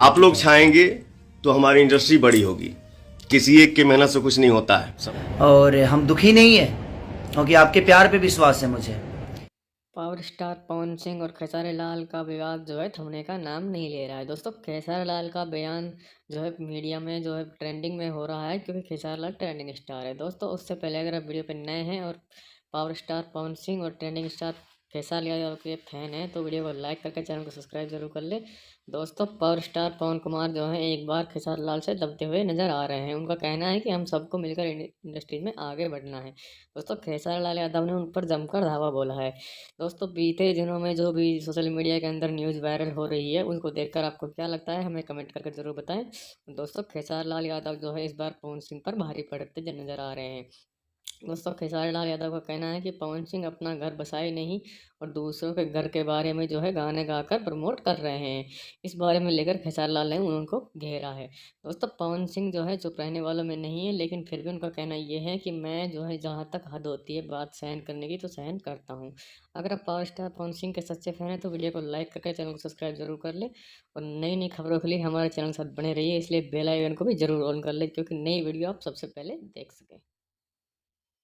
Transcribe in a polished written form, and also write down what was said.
आप लोग छाएंगे तो हमारी इंडस्ट्री बड़ी होगी। किसी एक के मेहनत से कुछ नहीं होता है सब। और हम दुखी नहीं है क्योंकि आपके प्यार पे विश्वास है मुझे। पावर स्टार पवन सिंह और खेसारी लाल का विवाद जो है थमने का नाम नहीं ले रहा है। दोस्तों खेसारी लाल का बयान जो है मीडिया में जो है ट्रेंडिंग में हो रहा है, क्योंकि खेसारी लाल ट्रेंडिंग स्टार है। दोस्तों उससे पहले अगर आप वीडियो पे नए हैं और पावर स्टार पवन सिंह और ट्रेंडिंग स्टार खेसारी लाल के फैन हैं तो वीडियो को लाइक करके चैनल को सब्सक्राइब जरूर कर ले। दोस्तों पावर स्टार पवन कुमार जो है एक बार खेसारी लाल से दबते हुए नजर आ रहे हैं। उनका कहना है कि हम सबको मिलकर इंडस्ट्री में आगे बढ़ना है। दोस्तों खेसारी लाल यादव ने उन पर जमकर धावा बोला है। दोस्तों बीते दिनों में जो भी सोशल मीडिया के अंदर न्यूज़ वायरल हो रही है उनको देखकर आपको क्या लगता है, हमें कमेंट करके ज़रूर बताएं। दोस्तों खेसारी लाल यादव जो है इस बार पवन सिंह पर भारी पड़ते नजर आ रहे हैं। दोस्तों खेसारी लाल यादव का कहना है कि पवन सिंह अपना घर बसाए नहीं और दूसरों के घर के बारे में जो है गाने गाकर प्रमोट कर रहे हैं। इस बारे में लेकर खेसारी लाल ने उनको घेरा है। दोस्तों पवन सिंह जो है चुप रहने वालों में नहीं है, लेकिन फिर भी उनका कहना ये है कि मैं जो है जहाँ तक हद होती है बात सहन करने की तो सहन करता हूँ। अगर आप पावर स्टार पवन सिंह के सच्चे फैन हैं तो वीडियो को लाइक करके चैनल को सब्सक्राइब जरूर कर ले और नई नई खबरों के लिए हमारे चैनल के साथ बने रहिए। इसलिए बेल आइकन को भी जरूर ऑन कर ले, क्योंकि नई वीडियो आप सबसे पहले देख सकें।